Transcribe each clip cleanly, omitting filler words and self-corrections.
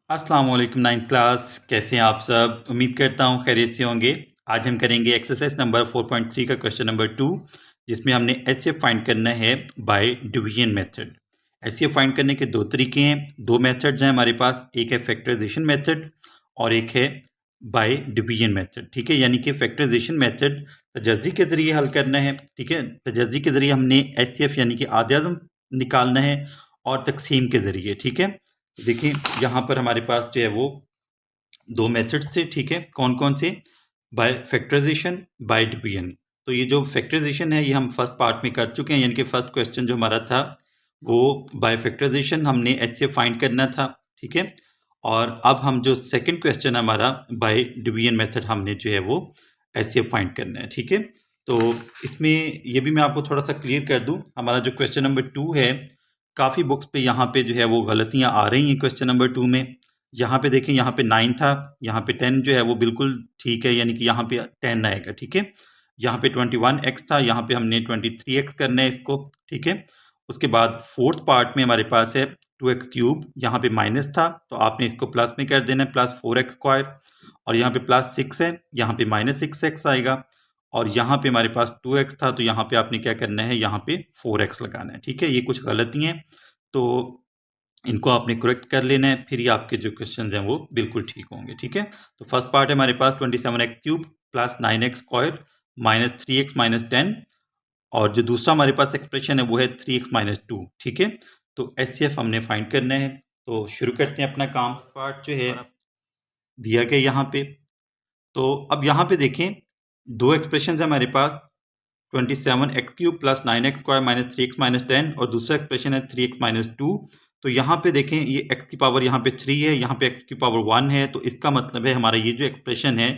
अस्सलाम वालेकुम ninth class, कैसे हैं आप सब। उम्मीद करता हूँ खैरियत से होंगे। आज हम करेंगे एक्सरसाइज नंबर 4.3 का क्वेश्चन नंबर 2, जिसमें हमने एचसीएफ फाइंड करना है by division method. HCF find करने के दो तरीके हैं, दो मेथड्स हैं हमारे पास। एक है फैक्टराइजेशन मेथड और एक है बाय डिवीजन मेथड। ठीक है, यानी कि फैक्टराइजेशन मेथड तजज़ी के ज़रिए हल करना है। ठीक है, तजज़ी के ज़रिए हमने एचसीएफ यानी कि आधे अज़म निकालना है और तकसीम के ज़रिए। ठीक है, देखिए यहाँ पर हमारे पास जो है वो दो मेथड्स थे। ठीक है, कौन कौन से? By factorisation, by division. तो ये जो फैक्टराइजेशन है ये हम फर्स्ट पार्ट में कर चुके हैं, यानी कि फर्स्ट क्वेश्चन जो हमारा था वो बाय फैक्टराइजेशन हमने एचसीएफ फाइंड करना था। ठीक है, और अब हम जो सेकंड क्वेश्चन हमारा बाय डिवीजन मेथड हमने जो है वो एचसीएफ फाइंड करना है। ठीक है, तो इसमें ये भी मैं आपको थोड़ा सा क्लियर कर दूं, हमारा जो क्वेश्चन नंबर 2 है, काफ़ी बुक्स पे यहाँ पे जो है वो गलतियाँ आ रही हैं क्वेश्चन नंबर 2 में। यहाँ पे देखें, यहाँ पे 9 था, यहाँ पे 10 जो है वो बिल्कुल ठीक है, यानी कि यहाँ पे 10 आएगा। ठीक है, यहाँ पे 21x था, यहाँ पे हमने 23x करना है इसको। ठीक है, उसके बाद फोर्थ पार्ट में हमारे पास है 2x क्यूब, यहाँ पे माइनस था तो आपने इसको प्लस में कर देना है, प्लस 4x स्क्वायर। और यहाँ पे प्लस 6 है, यहाँ पे माइनस 6x आएगा। और यहाँ पे हमारे पास 2x था तो यहाँ पे आपने क्या करना है, यहाँ पे 4x लगाना है। ठीक है, ये कुछ गलती हैं तो इनको आपने करेक्ट कर लेना है, फिर ही आपके जो क्वेश्चन हैं वो बिल्कुल ठीक होंगे। ठीक है, तो फर्स्ट पार्ट है हमारे पास 27x cube plus 9x square minus 3x minus 10, और जो दूसरा हमारे पास एक्सप्रेशन है वो है 3x माइनस 2। ठीक है, तो एचसीएफ हमने फाइंड करना है, तो शुरू करते हैं अपना काम। पार्ट जो है दिया गया यहाँ पे, तो अब यहाँ पे देखें दो एक्सप्रेशन है हमारे पास, 27x cube plus 9x square minus 3x minus 10, और दूसरा एक्सप्रेशन है 3x माइनस 2। तो यहाँ पे देखें ये x की पावर यहाँ पे 3 है, यहाँ पे x की पावर 1 है, तो इसका मतलब है हमारा ये जो एक्सप्रेशन है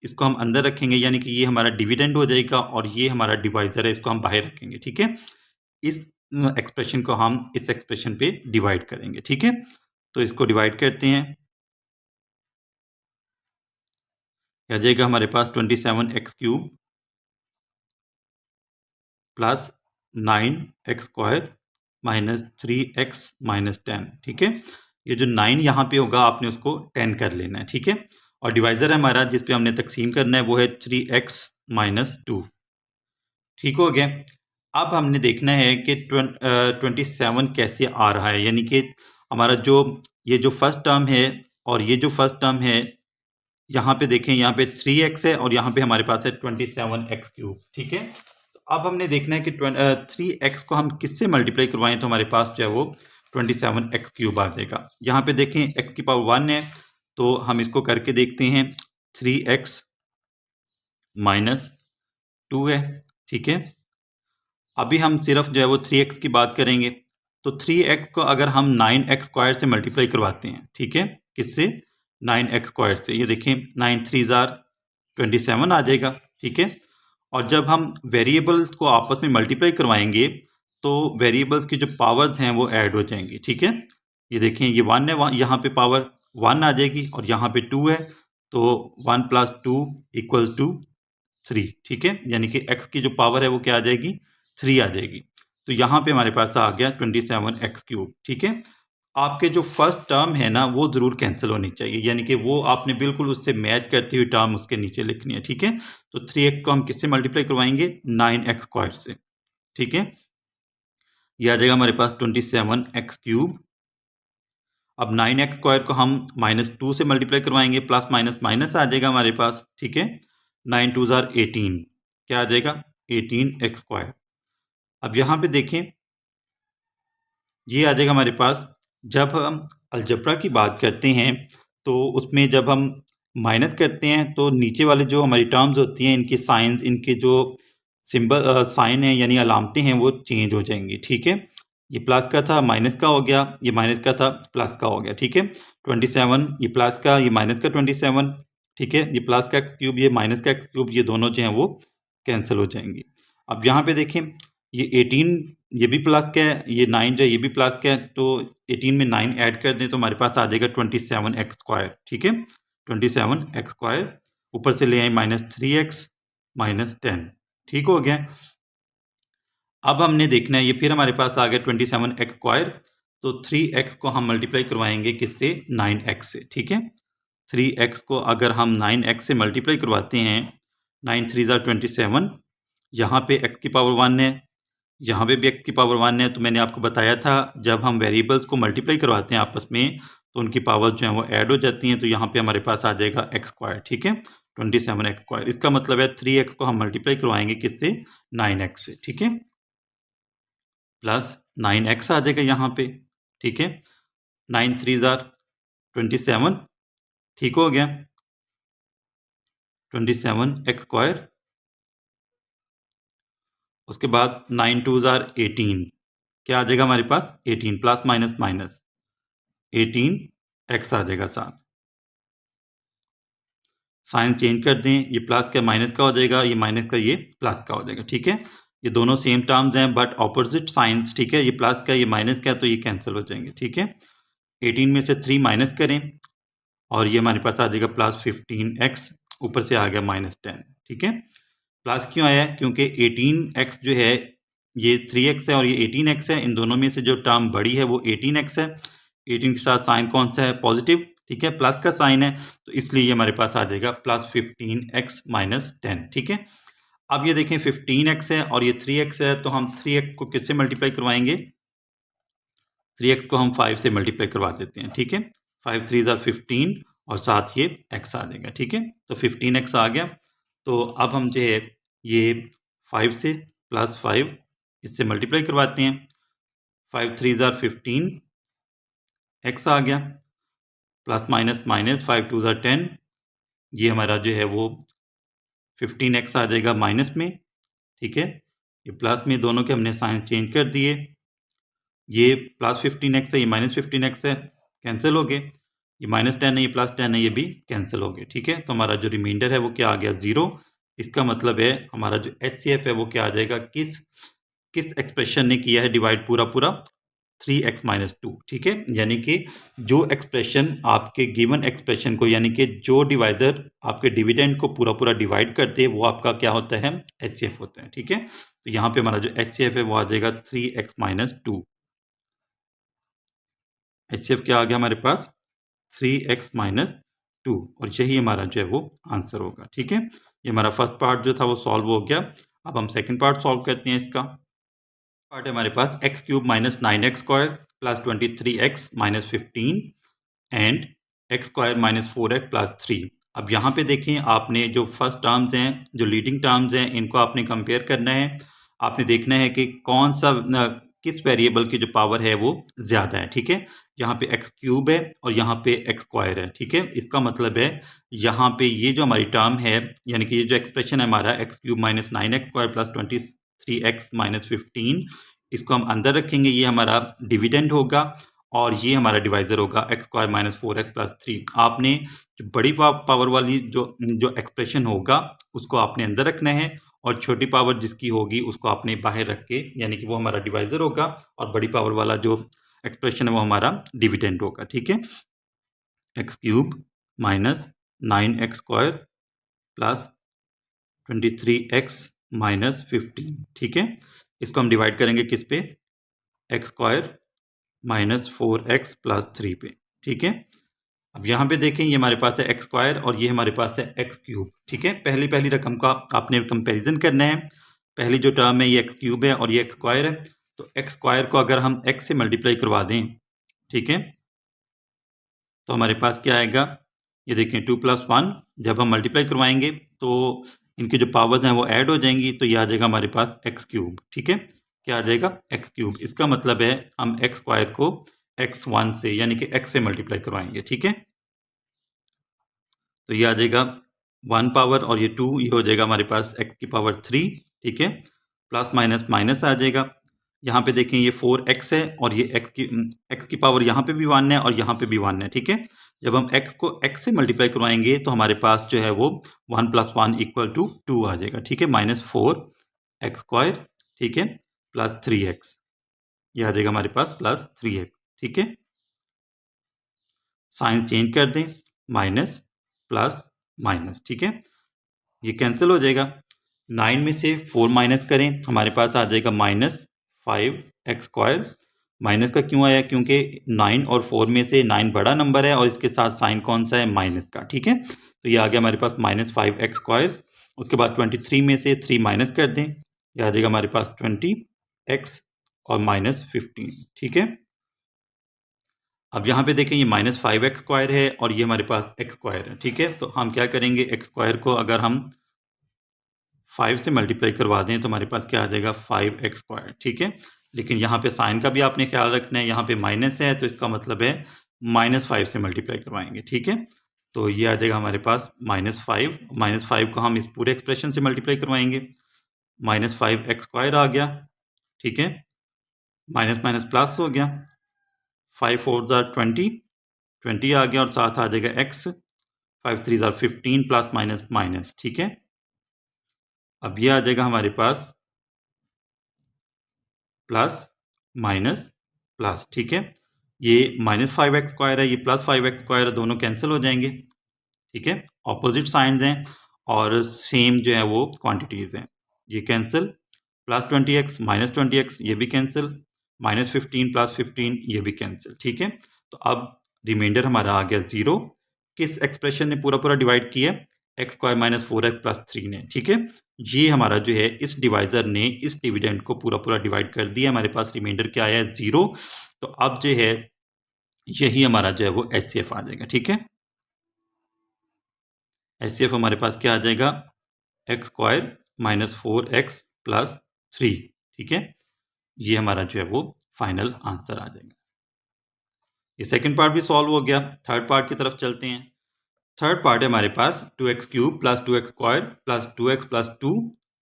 इसको हम अंदर रखेंगे, यानी कि ये हमारा डिविडेंड हो जाएगा और ये हमारा डिवाइजर है, इसको हम बाहर रखेंगे। ठीक है, इस एक्सप्रेशन को हम इस एक्सप्रेशन पे डिवाइड करेंगे। ठीक है, तो इसको डिवाइड करते हैं, आ जाएगा हमारे पास 27x cube plus 9x square minus 3x minus 10। ठीक है, ये जो 9 यहाँ पे होगा आपने उसको 10 कर लेना है। ठीक है, और डिवाइजर है हमारा जिस पे हमने तकसीम करना है वो है 3x माइनस 2। ठीक हो गया। अब हमने देखना है कि 27 कैसे आ रहा है, यानी कि हमारा जो ये जो फर्स्ट टर्म है और ये जो फर्स्ट टर्म है, यहाँ पे देखें, यहाँ पे 3x है और यहाँ पे हमारे पास है 27x क्यूब। ठीक है, तो अब हमने देखना है कि 3x को हम किससे मल्टीप्लाई करवाएं तो हमारे पास जो है वो 27x क्यूब आ जाएगा। यहाँ पे देखें x की पावर 1 है, तो हम इसको करके देखते हैं, 3x माइनस 2 है। ठीक है, अभी हम सिर्फ जो है वो 3x की बात करेंगे, तो 3x को अगर हम 9x स्क्वायर से मल्टीप्लाई करवाते हैं, ठीक है, किससे? 9x स्क्वायर से। ये देखें 9 3 27 आ जाएगा। ठीक है, और जब हम वेरिएबल्स को आपस में मल्टीप्लाई करवाएंगे तो वेरिएबल्स की जो पावर्स हैं वो ऐड हो जाएंगी। ठीक है, ये देखें ये 1 है, यहाँ पे पावर 1 आ जाएगी और यहाँ पे 2 है, तो 1 प्लस 2 इक्वल्स टू 3। ठीक है, यानी कि x की जो पावर है वो क्या आ जाएगी? 3 आ जाएगी। तो यहाँ पे हमारे पास आ गया 27x क्यूब। ठीक है, आपके जो फर्स्ट टर्म है ना वो ज़रूर कैंसिल होनी चाहिए, यानी कि वो आपने बिल्कुल उससे मैच करती हुई टर्म उसके नीचे लिखनी है। ठीक है, तो 3x को हम किससे मल्टीप्लाई करवाएंगे? 9x स्क्वायर से। ठीक है, ये आ जाएगा हमारे पास 27x क्यूब। अब 9x स्क्वायर को हम -2 से मल्टीप्लाई करवाएंगे, प्लस माइनस माइनस आ जाएगा हमारे पास। ठीक है, 9 2 18, क्या आ जाएगा? 18x square. अब यहाँ पे देखें ये आ जाएगा हमारे पास, जब हम अलजेब्रा की बात करते हैं तो उसमें जब हम माइनस करते हैं तो नीचे वाले जो हमारी टर्म्स होती हैं इनके साइंस, इनके जो सिंबल साइन है यानी अलामतें हैं वो चेंज हो जाएंगी। ठीक है, ये प्लस का था माइनस का हो गया, ये माइनस का था प्लस का हो गया। ठीक है, 27 ये प्लस का, ये माइनस का 27। ठीक है, ये प्लस का क्यूब, ये माइनस का क्यूब, ये दोनों जो हैं वो कैंसिल हो जाएंगी। अब यहाँ पे देखें ये 18 ये भी प्लस का है, ये 9 जो है ये भी प्लस का है, तो 18 में 9 ऐड कर दें तो हमारे पास आ जाएगा 27x स्क्वायर। ठीक है, 27x स्क्वायर, ऊपर से ले आए -3x माइनस 10। ठीक हो गया। अब हमने देखना है, ये फिर हमारे पास आ गया 27x स्क्वायर, तो 3x को हम मल्टीप्लाई करवाएंगे किससे, 9x से, ठीक है। 3x को अगर हम 9x से मल्टीप्लाई करवाते हैं, 9 3 ज़ा 27, यहाँ पे x की पावर 1 है, यहाँ पे भी x की पावर 1 है। तो मैंने आपको बताया था जब हम वेरिएबल्स को मल्टीप्लाई करवाते हैं आपस में तो उनकी पावर जो है वो ऐड हो जाती हैं। तो यहाँ पे हमारे पास आ जाएगा x स्क्वायर, ठीक है, 27x स्क्वायर। इसका मतलब है 3x को हम मल्टीप्लाई करवाएंगे किससे, 9x से, ठीक है, प्लस 9x आ जाएगा यहाँ पे, ठीक है। 9 3 ज़ा 27, ठीक हो गया, 27x स्क्वायर। उसके बाद 9 2 ज़ा 18, क्या आ जाएगा हमारे पास, 18 प्लस माइनस माइनस 18x आ जाएगा साथ। साइन चेंज कर दें, ये प्लस का माइनस का हो जाएगा, ये माइनस का ये प्लस का हो जाएगा, ठीक है। ये दोनों सेम टर्म्स हैं बट ऑपोजिट साइंस, ठीक है। ये प्लस का ये माइनस का, तो ये कैंसिल हो जाएंगे, ठीक है। 18 में से 3 माइनस करें और ये हमारे पास आ जाएगा प्लस 15x, ऊपर से आ गया -10, ठीक है। प्लस क्यों आया है, क्योंकि 18x जो है ये 3x है और ये 18x है। इन दोनों में से जो टर्म बड़ी है वो 18x है। 18 के साथ साइन कौन सा है, पॉजिटिव, ठीक है, प्लस का साइन है, तो इसलिए ये हमारे पास आ जाएगा प्लस 15x - 10, ठीक है। अब ये देखें 15x है और ये 3x है, तो हम 3x को किससे मल्टीप्लाई करवाएंगे, 3x को हम 5 से मल्टीप्लाई करवा देते हैं, ठीक है। 5 3 ज़ा 15 और साथ ये x आ जाएगा, ठीक है। तो 15x आ गया। तो अब हम जो है ये 5 से प्लस 5 इससे मल्टीप्लाई करवाते हैं। 5 3 ज़ा 15 x आ गया, प्लस माइनस माइनस 5 2 ज़ा 10, ये हमारा जो है वो 15x आ जाएगा माइनस में, ठीक है। ये प्लस में दोनों के हमने साइन चेंज कर दिए, ये प्लस 15x है, ये माइनस 15x है, कैंसिल हो गए। ये -10 है, ये +10 है, ये भी कैंसिल हो गए, ठीक है। तो हमारा जो रिमाइंडर है वो क्या आ गया, 0। इसका मतलब है हमारा जो HCF है वो क्या आ जाएगा, किस एक्सप्रेशन ने किया है डिवाइड, पूरा पूरा 3x - 2, ठीक है। यानी कि जो एक्सप्रेशन आपके गिवन एक्सप्रेशन को, यानी कि जो डिवाइजर आपके डिविडेंड को पूरा पूरा डिवाइड करते हैं वो आपका क्या होता है, HCF होता है, ठीक है। तो यहाँ पे हमारा जो HCF है वो आ जाएगा 3x - 2। HCF क्या आ गया हमारे पास, 3x - 2, और यही हमारा जो है वो आंसर होगा, ठीक है। ये हमारा फर्स्ट पार्ट जो था वो सॉल्व हो गया। अब हम सेकंड पार्ट सॉल्व करते हैं। इसका पार्ट है हमारे पास x³ - 9x square plus 23x - 15 and x square - 4x plus 3। अब यहाँ पे देखें, आपने जो फर्स्ट टर्म्स हैं, जो लीडिंग टर्म्स हैं, इनको आपने कंपेयर करना है। आपने देखना है कि कौन सा किस वेरिएबल की जो पावर है वो ज़्यादा है, ठीक है। यहाँ पे x³ है और यहाँ पे x स्क्वायर है, ठीक है। इसका मतलब है यहाँ पे ये जो हमारी टर्म है, यानी कि ये जो एक्सप्रेशन है हमारा x³ - 9x square plus 23x - 15, इसको हम अंदर रखेंगे, ये हमारा डिविडेंड होगा और ये हमारा डिवाइज़र होगा x स्क्वायर - 4x प्लस 3। आपने जो बड़ी पावर वाली जो एक्सप्रेशन होगा उसको आपने अंदर रखना है और छोटी पावर जिसकी होगी उसको आपने बाहर रख के, यानी कि वो हमारा डिवाइज़र होगा और बड़ी पावर वाला जो एक्सप्रेशन है वो हमारा डिविडेंड होगा, ठीक है। x³ - 9x square plus 23x - 15, ठीक है। इसको हम डिवाइड करेंगे किस पे, x स्क्वायर -4x प्लस 3 पे, ठीक है। अब यहाँ पे देखें, ये हमारे पास है x स्क्वायर और ये हमारे पास है x³, ठीक है। पहली रकम का आपने कंपैरिजन करना है। पहली जो टर्म है ये x³ है और ये x स्क्वायर है, तो x स्क्वायर को अगर हम x से मल्टीप्लाई करवा दें, ठीक है, तो हमारे पास क्या आएगा, ये देखें 2 + 1, जब हम मल्टीप्लाई करवाएंगे तो इनकी जो पावर्स हैं वो ऐड हो जाएंगी, तो ये आ जाएगा हमारे पास x³, ठीक है। क्या आ जाएगा, x³। इसका मतलब है हम x स्क्वायर को x1 से, यानी कि x से मल्टीप्लाई करवाएंगे, ठीक है। तो ये आ जाएगा 1 पावर और ये 2, ये हो जाएगा हमारे पास x की पावर 3, ठीक है। प्लस माइनस माइनस आ जाएगा। यहाँ पे देखें ये 4x है और ये x की पावर यहाँ पे भी 1 है और यहाँ पे भी 1 है, ठीक है। जब हम x को x से मल्टीप्लाई करवाएंगे तो हमारे पास जो है वो 1 + 1 = 2 आ जाएगा, ठीक है, -4x स्क्वायर, ठीक है, प्लस 3x, ये आ जाएगा हमारे पास प्लस 3x, ठीक है। साइंस चेंज कर दें, माइनस प्लस माइनस, ठीक है, ये कैंसिल हो जाएगा। 9 में से 4 माइनस करें, हमारे पास आ जाएगा -5x स्क्वायर माइनस का क्यों आया, क्योंकि 9 और 4 में से 9 बड़ा नंबर है और इसके साथ साइन कौन सा है, माइनस का। ठीक है, तो ये आ गया हमारे पास -5x²। उसके बाद 23 में से 3 माइनस कर दें, ये आ जाएगा हमारे पास 20x और -15। ठीक है, अब यहाँ पे देखें ये -5x² है और ये हमारे पास x² है। ठीक है, तो हम क्या करेंगे, x² को अगर हम 5 से मल्टीप्लाई करवा दें तो हमारे पास क्या आ जाएगा, 5x²। ठीक है, लेकिन यहाँ पे साइन का भी आपने ख्याल रखना है, यहाँ पे माइनस है तो इसका मतलब है -5 से मल्टीप्लाई करवाएंगे। ठीक है, तो ये आ जाएगा हमारे पास -5 को हम इस पूरे एक्सप्रेशन से मल्टीप्लाई करवाएंगे, -5x² आ गया। ठीक है, माइनस माइनस प्लस हो गया, 5 4 ज़ार 20 आ गया और साथ आ जाएगा x, 5 3 ज़ार 15 प्लस माइनस माइनस। ठीक है, अब ये आ जाएगा हमारे पास प्लस माइनस प्लस। ठीक है, ये -5x² है, ये +5x² दोनों कैंसिल हो जाएंगे। ठीक है, ऑपोजिट साइंस हैं और सेम जो है वो क्वांटिटीज़ हैं, ये कैंसिल, +20x -20x ये भी कैंसिल, -15 +15 ये भी कैंसिल। ठीक है, तो अब रिमाइंडर हमारा आ गया 0। किस एक्सप्रेशन ने पूरा पूरा डिवाइड किया, x² - 4x + 3 ने। ठीक है, ये हमारा जो है इस डिवाइज़र ने इस डिविडेंड को पूरा पूरा डिवाइड कर दिया, हमारे पास रिमाइंडर क्या आया है, 0। तो अब जो है यही हमारा जो है वो HCF आ जाएगा। ठीक है, HCF हमारे पास क्या आ जाएगा, x² - 4x + 3। ठीक है, ये हमारा जो है वो फाइनल आंसर आ जाएगा। ये सेकंड पार्ट भी सॉल्व हो गया, थर्ड पार्ट की तरफ चलते हैं। थर्ड पार्ट है हमारे पास 2x³ + 2x² + 2x + 2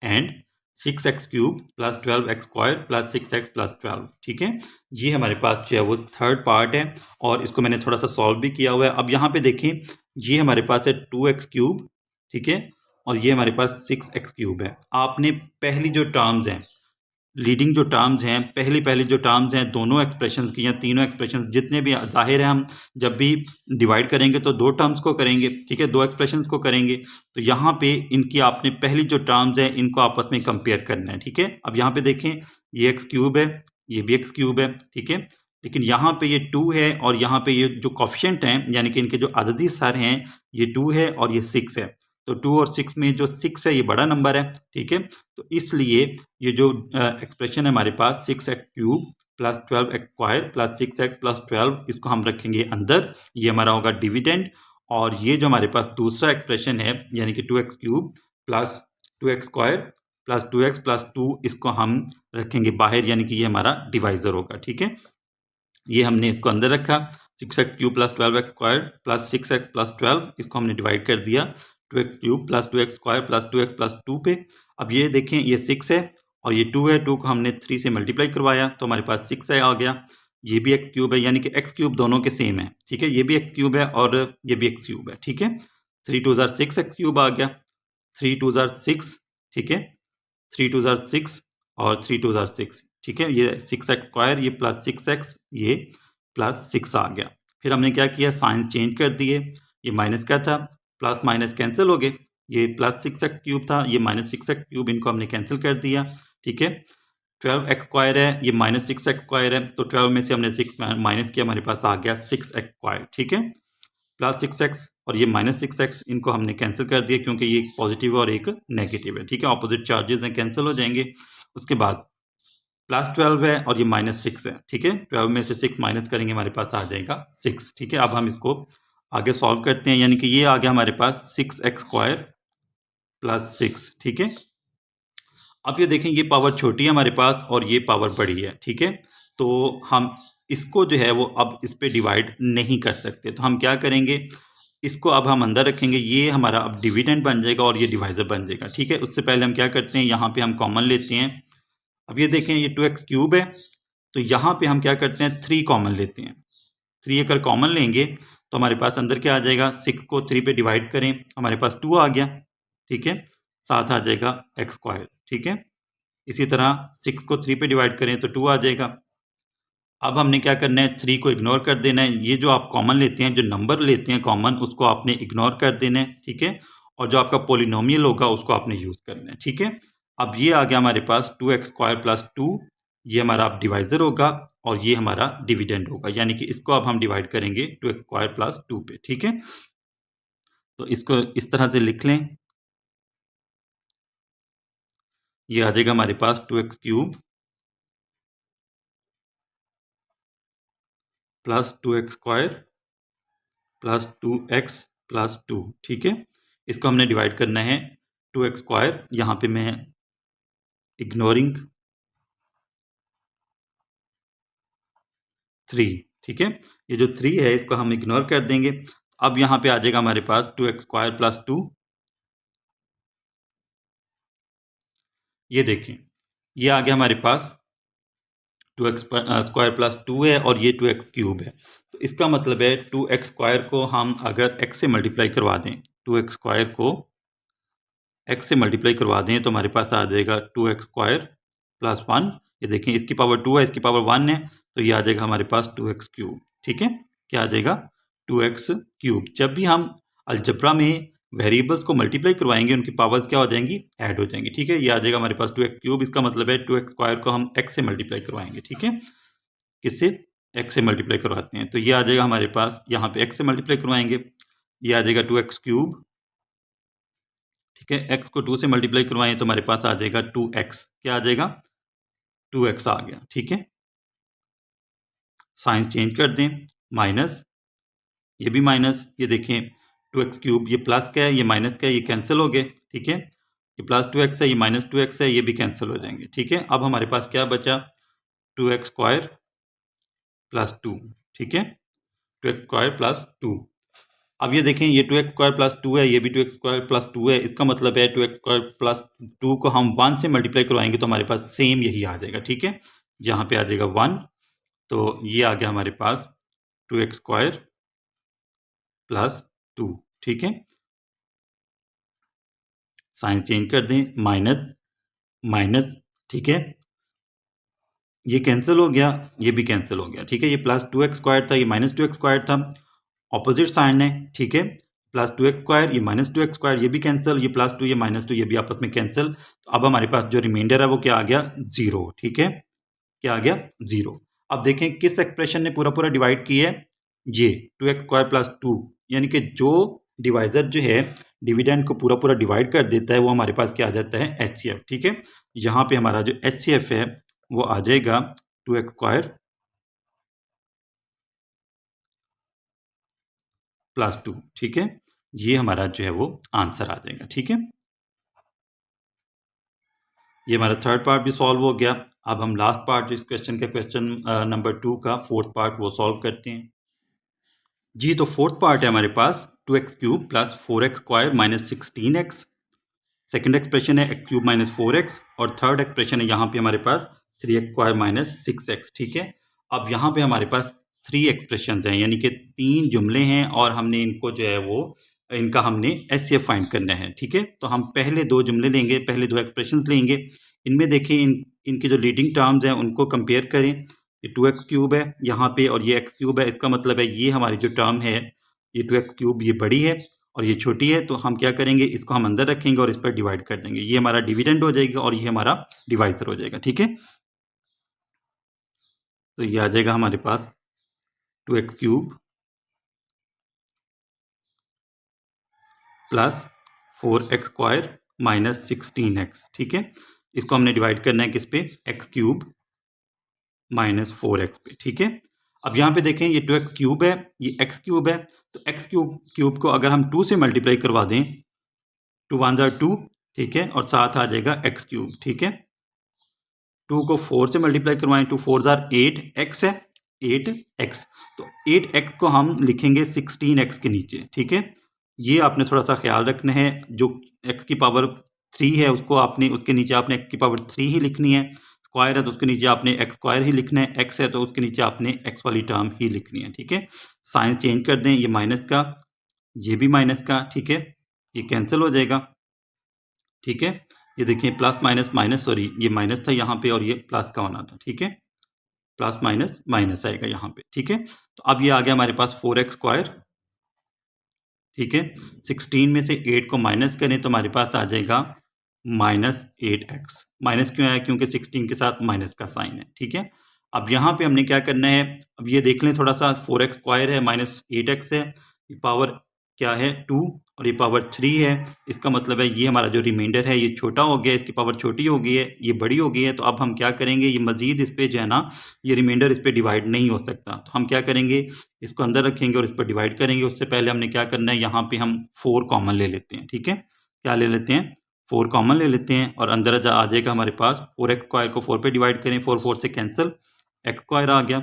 and 6x³ + 12x² + 6x + 12। ठीक है, ये हमारे पास जो है वो थर्ड पार्ट है और इसको मैंने थोड़ा सा सॉल्व भी किया हुआ है। अब यहाँ पे देखें, ये हमारे पास है 2x³। ठीक है, और ये हमारे पास 6x³ है। आपने पहली जो टर्म्स हैं, लीडिंग जो टर्म्स हैं, पहली जो टर्म्स हैं दोनों एक्सप्रेशंस की या तीनों एक्सप्रेशंस जितने भी, ज़ाहिर है हम जब भी डिवाइड करेंगे तो दो टर्म्स को करेंगे। ठीक है, दो एक्सप्रेशंस को करेंगे, तो यहाँ पे इनकी आपने पहली जो टर्म्स हैं इनको आपस में कंपेयर करना है। ठीक है, अब यहाँ पे देखें, ये x³ है, ये भी x³ है। ठीक है, लेकिन यहाँ पे ये 2 है और यहाँ पे ये जो कॉफिशिएंट हैं यानी कि इनके जो अददी सर हैं, ये 2 है और ये 6 है। तो 2 और 6 में जो 6 है ये बड़ा नंबर है। ठीक है, तो इसलिए ये जो एक्सप्रेशन है हमारे पास 6x³ + 12x² + 6x + 12, इसको हम रखेंगे अंदर, ये हमारा होगा डिविडेंड। और ये जो हमारे पास दूसरा एक्सप्रेशन है यानी कि 2x³ + 2x² + 2x + 2, इसको हम रखेंगे बाहर, यानी कि ये हमारा डिवाइज़र होगा। ठीक है, ये हमने इसको अंदर रखा, 6x³ + 12x² + 6x + 12, इसको हमने डिवाइड कर दिया 2x³ + 2x² + 2x + 2 पे। अब ये देखें, ये 6 है और ये 2 है, 2 को हमने 3 से मल्टीप्लाई करवाया तो हमारे पास 6 आ गया। ये भी x³ है, यानी कि x³ दोनों के सेम है। ठीक है, ये भी x³ है और ये भी x³ है। ठीक है, 3 2 ज़ार 6 x³ आ गया, 3 2 ज़ार 6। ठीक है, 3 2 ज़ार 6 और 3 2 ज़ार 6। ठीक है, ये 6x², ये +6x, ये +6 आ गया। फिर हमने क्या किया, साइंस चेंज कर दिए, ये माइनस का था, प्लस माइनस कैंसिल हो गए, ये +6x³ था, ये -6x³, इनको हमने कैंसिल कर दिया। ठीक है, 12x² है, ये -6x² है, तो 12 में से हमने 6 माइनस किया, हमारे पास आ गया 6x²। ठीक है, +6x और ये -6x, इनको हमने कैंसिल कर दिया क्योंकि ये एक पॉजिटिव है और एक नेगेटिव है। ठीक है, ऑपोजिट चार्जेस हैं, कैंसिल हो जाएंगे। उसके बाद +12 है और ये -6 है। ठीक है, 12 में से 6 माइनस करेंगे, हमारे पास आ जाएगा 6। ठीक है, अब हम इसको आगे सॉल्व करते हैं, यानी कि ये आ गया हमारे पास 6x² + 6। ठीक है, अब ये देखें, ये पावर छोटी है हमारे पास और ये पावर बड़ी है। ठीक है, तो हम इसको जो है वो अब इस पे डिवाइड नहीं कर सकते, तो हम क्या करेंगे, इसको अब हम अंदर रखेंगे, ये हमारा अब डिविडेंड बन जाएगा और ये डिवाइज़र बन जाएगा। ठीक है, उससे पहले हम क्या करते हैं, यहाँ पे हम कॉमन लेते हैं। अब ये देखें, ये 2x³ है, तो यहाँ पे हम क्या करते हैं, 3 कॉमन लेते हैं। 3 अगर कॉमन लेंगे तो हमारे पास अंदर क्या आ जाएगा, 6 को 3 पे डिवाइड करें, हमारे पास 2 आ गया। ठीक है, साथ आ जाएगा x²। ठीक है, इसी तरह 6 को 3 पे डिवाइड करें तो 2 आ जाएगा। अब हमने क्या करना है, 3 को इग्नोर कर देना है, ये जो आप कॉमन लेते हैं, जो नंबर लेते हैं कॉमन, उसको आपने इग्नोर कर देना है। ठीक है, और जो आपका पोलिनोमियल होगा उसको आपने यूज़ करना है। ठीक है, अब ये आ गया हमारे पास 2x² + 2, ये हमारा अब डिवाइज़र होगा और ये हमारा डिविडेंड होगा, यानी कि इसको अब हम डिवाइड करेंगे 2x² + 2 पे, ठीक है। तो इसको इस तरह से लिख लें, ये आ जाएगा हमारे पास 2x³ + 2x² + 2x + 2, ठीक है। इसको हमने डिवाइड करना है 2x², यहाँ पे मैं इग्नोरिंग 3, ठीक है। ये जो 3 है इसको हम इग्नोर कर देंगे। अब यहाँ पे आ जाएगा हमारे पास 2x² + 2, ये देखें, ये आ गया हमारे पास 2x² + 2 है और ये 2x³ है। तो इसका मतलब है 2x² को हम अगर x से मल्टीप्लाई करवा दें, 2x² को x से मल्टीप्लाई करवा दें तो हमारे पास आ जाएगा 2x² + 1। ये देखें, इसकी पावर 2 है, इसकी पावर 1 है, तो ये आ जाएगा हमारे पास 2x³, ठीक है। क्या आ जाएगा? 2x³। जब भी हम अलजब्रा में वेरिएबल्स को मल्टीप्लाई करवाएंगे उनकी पावर्स क्या हो जाएंगी? ऐड हो जाएंगी, ठीक है। ये आ जाएगा हमारे पास 2x³। इसका मतलब है 2x² को हम x से मल्टीप्लाई करवाएंगे, ठीक है। किससे? x से मल्टीप्लाई करवाते हैं, तो ये आ जाएगा हमारे पास, यहाँ पे x से मल्टीप्लाई करवाएंगे, ये आ जाएगा 2x³, ठीक है। x को 2 से मल्टीप्लाई करवाएं तो हमारे पास आ जाएगा 2x। क्या आ जाएगा? 2x आ गया, ठीक है। साइंस चेंज कर दें, माइनस, ये भी माइनस, ये देखें 2x³, ये प्लस का है, ये माइनस का है, ये कैंसिल हो गए, ठीक है। ये +2x है, ये -2x है, ये भी कैंसिल हो जाएंगे, ठीक है। अब हमारे पास क्या बचा? 2x² + 2, ठीक है। 2x² + 2। अब ये देखें, ये 2x² + 2 है, ये भी 2x² + 2 है। इसका मतलब है 2x² + 2 को हम 1 से मल्टीप्लाई करवाएंगे तो हमारे पास सेम यही आ जाएगा, ठीक है। यहाँ पे आ जाएगा 1, तो ये आ गया हमारे पास 2x² + 2, ठीक है। साइन चेंज कर दें, माइनस माइनस, ठीक है। ये कैंसिल हो गया, ये भी कैंसिल हो गया, ठीक है। ये +2x² था, ये -2x² था, ऑपोजिट साइन है, ठीक है। +2x², ये -2x², ये भी कैंसिल, ये +2, ये -2, ये भी आपस में कैंसिल। तो अब हमारे पास जो रिमाइंडर है वो क्या आ गया? 0, ठीक है। क्या आ गया? 0। अब देखें किस एक्सप्रेशन ने पूरा पूरा डिवाइड किया है? ये 2x² + 2, यानी कि जो डिवाइजर जो है डिविडेंड को पूरा पूरा डिवाइड कर देता है वो हमारे पास क्या आ जाता है? HCF, ठीक है। यहाँ पे हमारा जो HCF है वो आ जाएगा 2x² + 2, ठीक है। ये हमारा जो है वो आंसर आ जाएगा, ठीक है। ये हमारा थर्ड पार्ट भी सॉल्व हो गया। अब हम लास्ट पार्ट जो इस क्वेश्चन का, क्वेश्चन नंबर 2 का फोर्थ पार्ट, वो सॉल्व करते हैं जी। तो फोर्थ पार्ट है हमारे पास 2x³ + 4x² - 16x। Second expression है x³ - 4x और थर्ड एक्सप्रेशन है यहाँ पे हमारे पास 3x² - 6x, ठीक है। अब यहाँ पे हमारे पास 3 एक्सप्रेशन हैं, यानी कि 3 जुमले हैं और हमने इनको जो है वो इनका हमने HCF फाइंड करना है, ठीक है। तो हम पहले 2 जुमले लेंगे, पहले 2 एक्सप्रेशंस लेंगे। इनमें देखें इनके जो लीडिंग टर्म्स हैं उनको कंपेयर करें। ये 2x³ है यहाँ पे और ये x³ है। इसका मतलब है ये हमारी जो टर्म है, ये 2x³ ये बड़ी है और ये छोटी है, तो हम क्या करेंगे, इसको हम अंदर रखेंगे और इस पर डिवाइड कर देंगे। ये हमारा डिविडेंड हो जाएगा और ये हमारा डिवाइजर हो जाएगा, ठीक है। तो ये आ जाएगा हमारे पास 2x³ + 4x² - 16x, ठीक है। इसको हमने डिवाइड करना है किस पे? x³ - 4x पे, ठीक है। अब यहाँ पे देखें, ये 2x³ है, ये x³ है, तो x³ को अगर हम 2 से मल्टीप्लाई करवा दें, 2 1 ज़ा 2, ठीक है, और साथ आ जाएगा x³, ठीक है। 2 को 4 से मल्टीप्लाई करवाएं, 2 4 ज़ार 8, x है 8x, तो 8x को हम लिखेंगे 16x के नीचे, ठीक है। ये आपने थोड़ा सा ख्याल रखना है, जो x की पावर 3 है उसको आपने, उसके नीचे आपने x की पावर 3 ही लिखनी है। स्क्वायर है तो उसके नीचे आपने x² ही लिखना है, x है तो उसके नीचे आपने x वाली टर्म ही लिखनी है, ठीक है। साइंस चेंज कर दें, ये माइनस का, ये भी माइनस का, ठीक है, ये कैंसिल हो जाएगा, ठीक है। ये देखिए प्लस माइनस माइनस, सॉरी ये माइनस था यहाँ पे और ये प्लस का होना था, ठीक है। प्लस माइनस माइनस आएगा यहाँ पे, ठीक है। तो अब ये आ गया हमारे पास 4x², ठीक है। 16 में से 8 को माइनस करें तो हमारे पास आ जाएगा माइनस 8x। माइनस क्यों आया? क्योंकि 16 के साथ माइनस का साइन है, ठीक है। अब यहाँ पे हमने क्या करना है, अब ये देख लें थोड़ा सा, 4x स्क्वायर है माइनस 8x है, ये पावर क्या है 2 और ये पावर 3 है। इसका मतलब है ये हमारा जो रिमाइंडर है ये छोटा हो गया, इसकी पावर छोटी हो गई है, ये बड़ी हो गई है। तो अब हम क्या करेंगे, ये मजीद इस पे जो है ना, ये रिमाइंडर इस पे डिवाइड नहीं हो सकता। तो हम क्या करेंगे, इसको अंदर रखेंगे और इस पर डिवाइड करेंगे। उससे पहले हमने क्या करना है, यहाँ पे हम 4 कॉमन ले लेते हैं, ठीक है। क्या ले लेते हैं, 4 कॉमन ले लेते हैं और अंदर आ जाएगा हमारे पास 4x स्क्वायर को 4 पे डिवाइड करें, 4 से कैंसिल, एक्स स्क्वायर आ गया।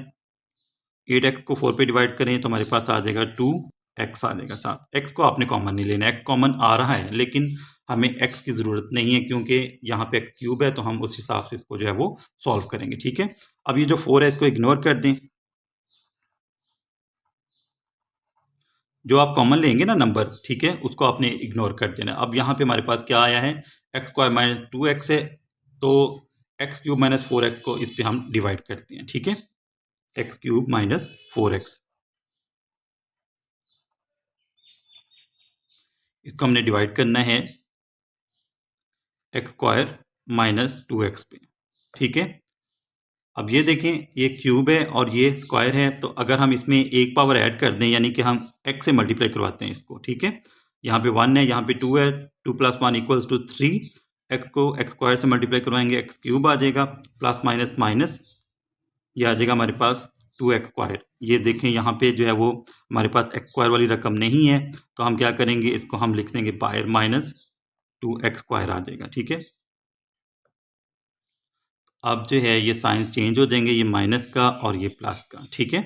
8x को 4 पे डिवाइड करें तो हमारे पास आ जाएगा 2x आ जाएगा साथ। x को आपने कॉमन नहीं लेना, x कॉमन आ रहा है लेकिन हमें x की ज़रूरत नहीं है क्योंकि यहाँ पे x क्यूब है, तो हम उस हिसाब से इसको जो है वो सॉल्व करेंगे, ठीक है। अब ये जो 4 है इसको इग्नोर कर दें, जो आप कॉमन लेंगे ना नंबर, ठीक है, उसको आपने इग्नोर कर देना। अब यहाँ पे हमारे पास क्या आया है, एक्स स्क्वायर माइनस 2x है, तो एक्स क्यूब माइनस 4x को इस पे हम डिवाइड करते हैं, ठीक है। एक्स क्यूब माइनस 4x, इसको हमने डिवाइड करना है एक्स स्क्वायर माइनस 2x पे, ठीक है। अब ये देखें, ये क्यूब है और ये स्क्वायर है, तो अगर हम इसमें एक पावर ऐड कर दें, यानी कि हम x से मल्टीप्लाई करवाते हैं इसको, ठीक है। यहाँ पे 1 है, यहाँ पे 2 है, 2 + 1 = 3। x को एक्स स्क्वायर से मल्टीप्लाई करवाएंगे, एक्स क्यूब आ जाएगा, प्लस माइनस माइनस, ये आ जाएगा हमारे पास 2x स्क्वायर। ये देखें यहाँ पे जो है वो हमारे पास x स्क्वायर वाली रकम नहीं है, तो हम क्या करेंगे, इसको हम लिख देंगे बाहर, माइनस 2x स्क्वायर आ जाएगा, ठीक है। अब जो है ये साइंस चेंज हो जाएंगे, ये माइनस का और ये प्लस का, ठीक है।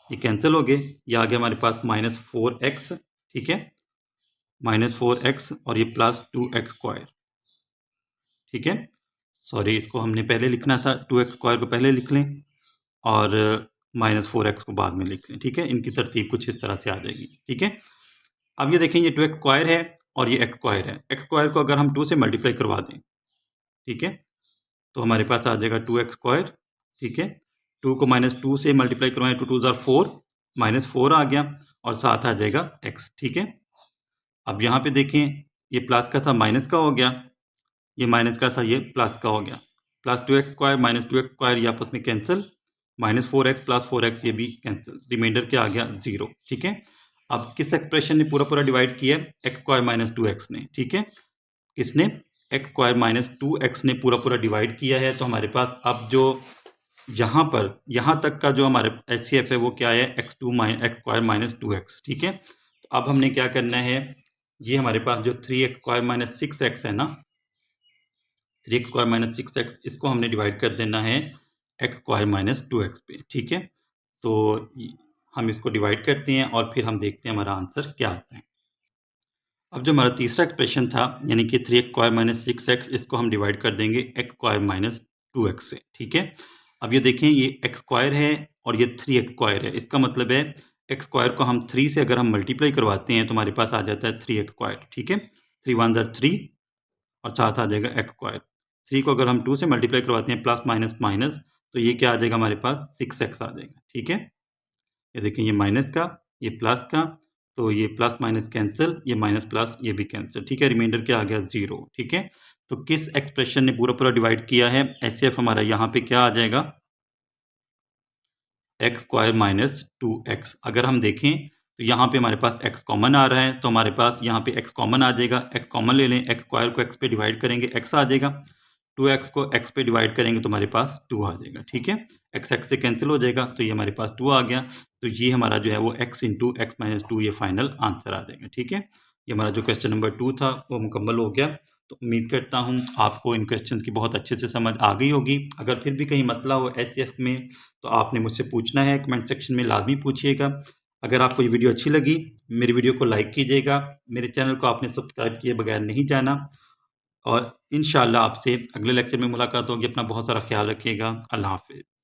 ये कैंसिल हो गए, ये आ गया हमारे पास -4x, ठीक है, -4x और ये +2x स्क्वायर, ठीक है। सॉरी, इसको हमने पहले लिखना था, 2x स्क्वायर को पहले लिख लें और -4x को बाद में लिख लें, ठीक है। इनकी तरतीब कुछ इस तरह से आ जाएगी, ठीक है। अब ये देखें, ये 2x स्क्वायर है और ये x स्क्वायर है। x स्क्वायर को अगर हम 2 से मल्टीप्लाई करवा दें, ठीक है, तो हमारे पास आ जाएगा 2x स्क्वायर, ठीक है। 2 को -2 से मल्टीप्लाई करवाएं, 2 2 = 4, -4 आ गया और साथ आ जाएगा x, ठीक है। अब यहाँ पे देखें, ये प्लस का था माइनस का हो गया, ये माइनस का था ये प्लस का हो गया, +2x स्क्वायर -2x स्क्वायर ये आपस में कैंसिल, -4x + 4x ये भी कैंसिल, रिमाइंडर क्या आ गया 0, ठीक है। अब किस एक्सप्रेशन ने पूरा पूरा डिवाइड किया है, एक्स स्क्वायर माइनस 2x ने, ठीक है। किसने, एक्स स्क्वायर माइनस 2x ने पूरा पूरा डिवाइड किया है। तो हमारे पास अब जो यहाँ पर यहाँ तक का जो हमारे HCF है वो क्या है, एक्स स्क्वायर माइनस 2x, ठीक है। तो अब हमने क्या करना है, ये हमारे पास जो 3x स्क्वायर माइनस 6x है ना, 3x स्क्वायर माइनस 6x, इसको हमने डिवाइड कर देना है एक्स स्क्वायर माइनस 2x पे, ठीक है। तो हम इसको डिवाइड करते हैं और फिर हम देखते हैं हमारा आंसर क्या आता है। अब जो हमारा तीसरा एक्सप्रेशन था, यानी कि 3x स्क्वायर माइनस 6x, इसको हम डिवाइड कर देंगे एक्स स्क्वायर माइनस 2x से, ठीक है। अब ये देखें, ये एक्स स्क्वायर है और ये 3x स्क्वायर है। इसका मतलब है एक्स स्क्वायर को हम 3 से अगर हम मल्टीप्लाई करवाते हैं तो हमारे पास आ जाता है 3x स्क्वायर, ठीक है। 3 1 = 3 और साथ आ जाएगा एक्स स्क्वायर। 3 को अगर हम 2 से मल्टीप्लाई करवाते हैं, प्लस माइनस माइनस, तो ये क्या आ जाएगा हमारे पास 6x आ जाएगा, ठीक है। ये देखें, ये माइनस का, ये प्लस का, तो ये प्लस माइनस कैंसिल, ये माइनस प्लस ये भी कैंसिल, ठीक है। रिमाइंडर क्या आ गया 0, ठीक है। तो किस एक्सप्रेशन ने पूरा पूरा डिवाइड किया है, HCF हमारा यहाँ पे क्या आ जाएगा, एक्स स्क्वायर माइनस 2x। अगर हम देखें तो यहाँ पे हमारे पास x कॉमन आ रहा है, तो हमारे पास यहाँ पे x कॉमन आ जाएगा, x कॉमन ले लें, एक्स स्क्वायर को x पे डिवाइड करेंगे, x आ जाएगा, 2x को x पे डिवाइड करेंगे तो हमारे पास 2 आ जाएगा, ठीक है। x से कैंसिल हो जाएगा, तो ये हमारे पास 2 आ गया। तो ये हमारा जो है वो x × x - 2 ये फाइनल आंसर आ जाएगा, ठीक है। ये हमारा जो क्वेश्चन नंबर 2 था वो मुकम्मल हो गया। तो उम्मीद करता हूँ आपको इन क्वेश्चंस की बहुत अच्छे से समझ आ गई होगी। अगर फिर भी कहीं मसला हो HCF में तो आपने मुझसे पूछना है, कमेंट सेक्शन में लाजमी पूछिएगा। अगर आपको ये वीडियो अच्छी लगी, मेरी वीडियो को लाइक कीजिएगा, मेरे चैनल को आपने सब्सक्राइब किए बगैर नहीं जाना, और इंशाल्लाह आपसे अगले लेक्चर में मुलाकात होगी। अपना बहुत सारा ख्याल रखिएगा। अल्लाह हाफ़िज़।